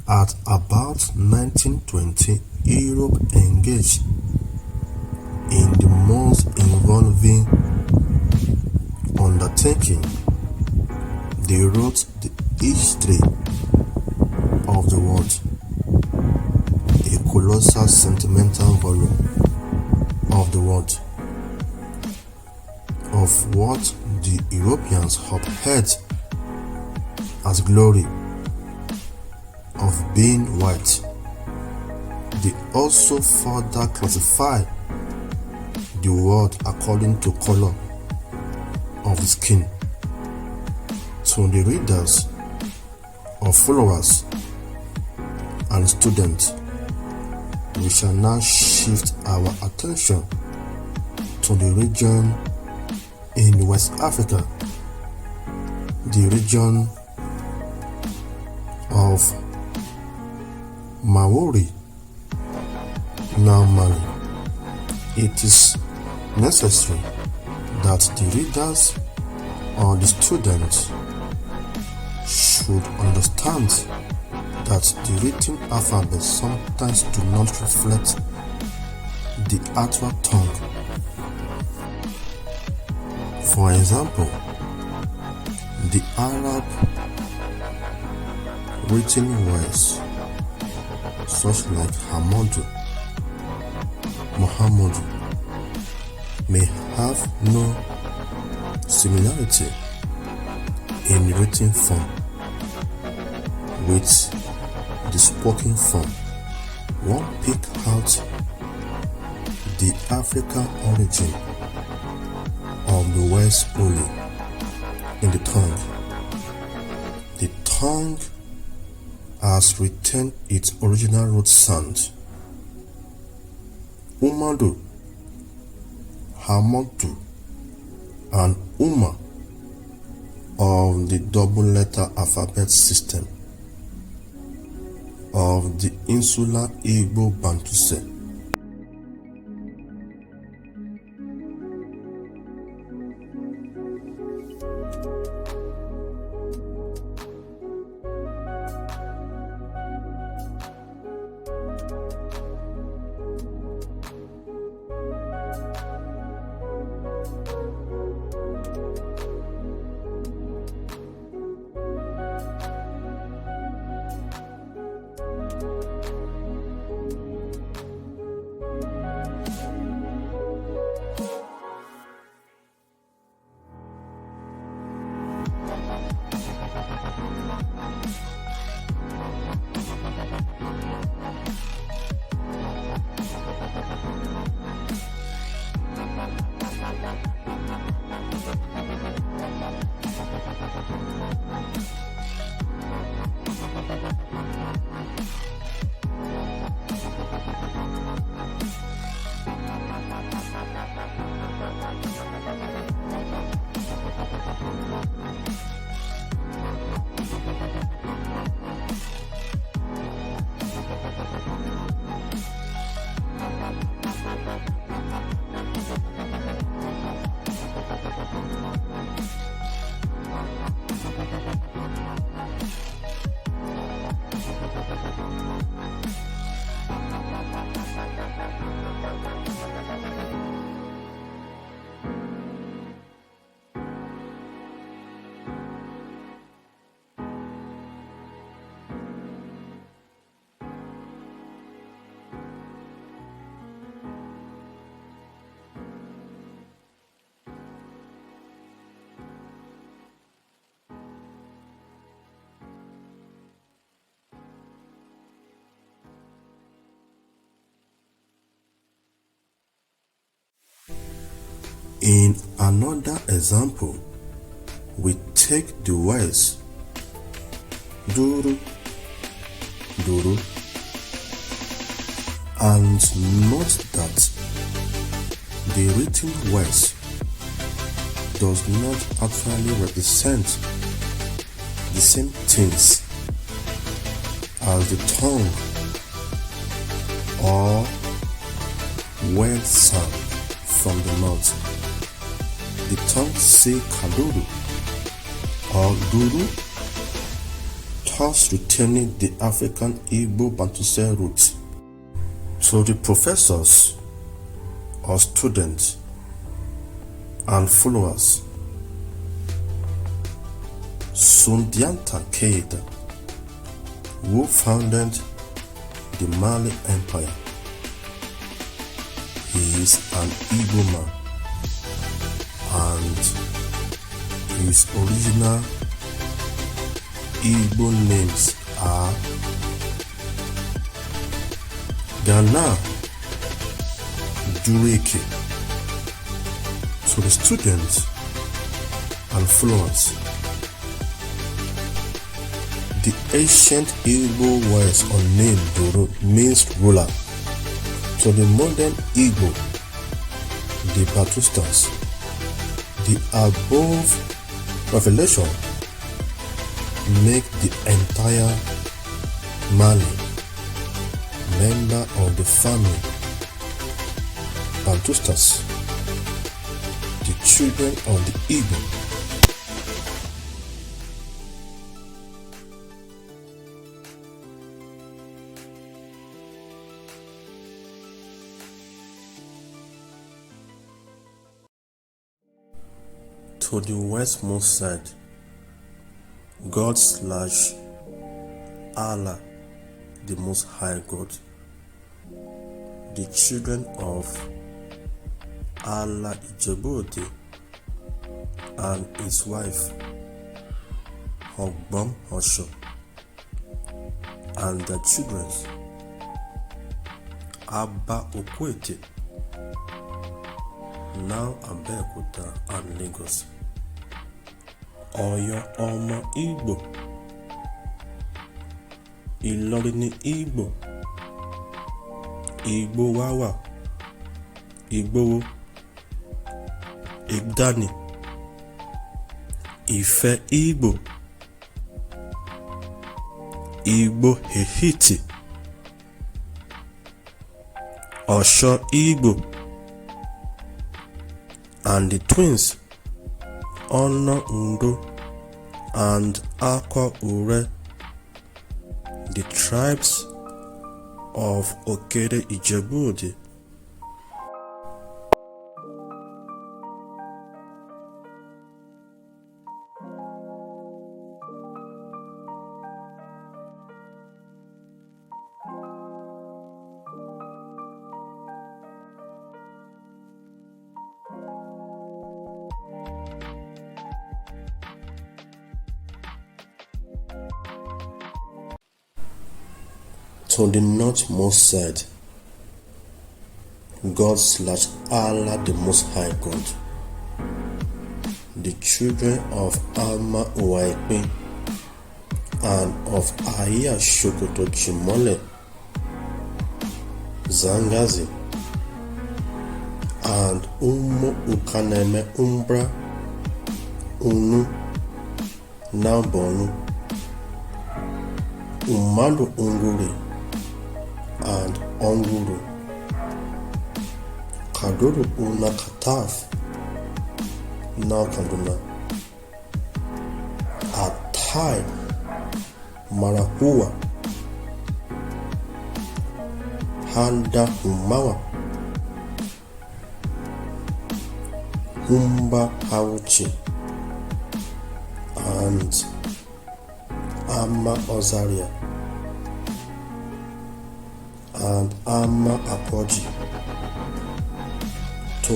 At about 1920, Europe engaged in the most involving undertaking. They wrote the history of the world, a colossal sentimental volume of the world, of what the Europeans upheld as glory of being white. They also further classified the world according to color of the skin. To the readers or followers and students, we shall now shift our attention to the region in West Africa, the region of Maori, now Mali. It is necessary that the readers or the students should understand that the written alphabet sometimes do not reflect the actual tongue. For example, the Arab written words such like Hamadu, Muhammadu may have no similarity in written form with the spoken form. One pick out the African origin of the words only in the tongue. The tongue has retained its original root sound. Umadu, Hamadu, and Uma of the double letter alphabet system of the insular Igbo Bantuse. In another example, we take the words duru, duru, and note that the written words does not actually represent the same things as the tongue or word sound from the mouth. The tongue say kaduru or duru, thus retaining the African Igbo Bantusel roots. To the professors or students and followers, Sundiata Keita, who founded the Mali Empire, he is an Igbo man, and his original Igbo names are Ghana Dureke. To the students and followers, the ancient Igbo words or name Doro means ruler. To the modern Igbo, the Batustas, the above revelation make the entire Mali member of the family Bantustas, the children of the Igbo. To the westmost side, God/Allah, the Most High God, the children of Allah Ijebode and his wife Ogbom Osho, and their children Abba Okwete, now Abeokuta and Lagos. Ọ̀yọ́ ọmọ Igbo, Ìlọrin ní Igbo, Igbo wáwà, Igbowo, Igdani, Ifẹ̀ Igbo, Igbo Ehiti, Ọ̀ṣọ́ Igbo, and the twins Ono Ndo and Akwa Ure, the tribes of Okere Ijebode. To the northmost side, God/Allah, the Most High God, the children of Alma Uwaipe and of Aya Shokoto Chimole, Zangazi, and Umu Ukaneme Umbra, Unu, Nambonu, Umadu Unguri, and Onguru, Kaduru Una Kataf, now Kaduna, Atai, Marahua, Handa Humawa, Humba Hauchi, and Amma Ozaria, and Amma Apoji, to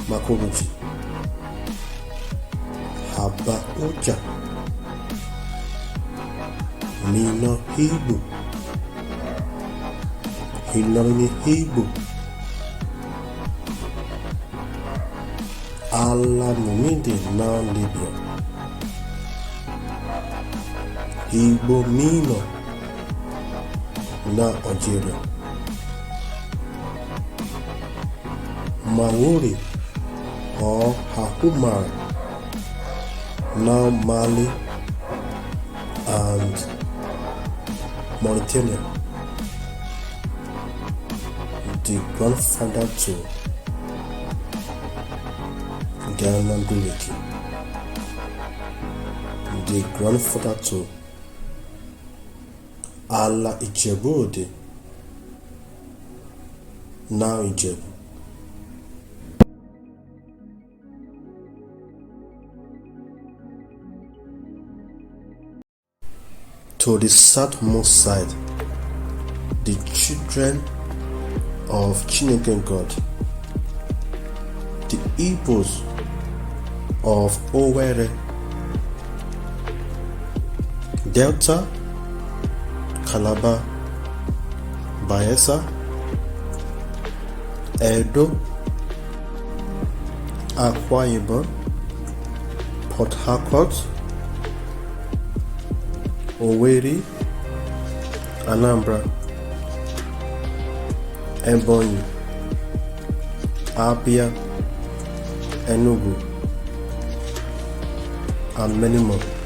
Makobuji, Haba Oja, Nino Hibu, Hiloni Hibu, Allah Mumidi now Libya, Hibu Mino na Algeria, Maori or Hakumari, now Mali and Mauritania, the grandfather to Ghana Dureke, the grandfather to Ala Ijebu-Ode, now Ijebu. To the southmost side, the children of Chineke God, the Igbos of Owerri, Delta, Calabar, Bayelsa, Edo, Akwa Ibom, Port Harcourt, Owerri, Anambra, Ebonyi, Abia, Enugu, and many more.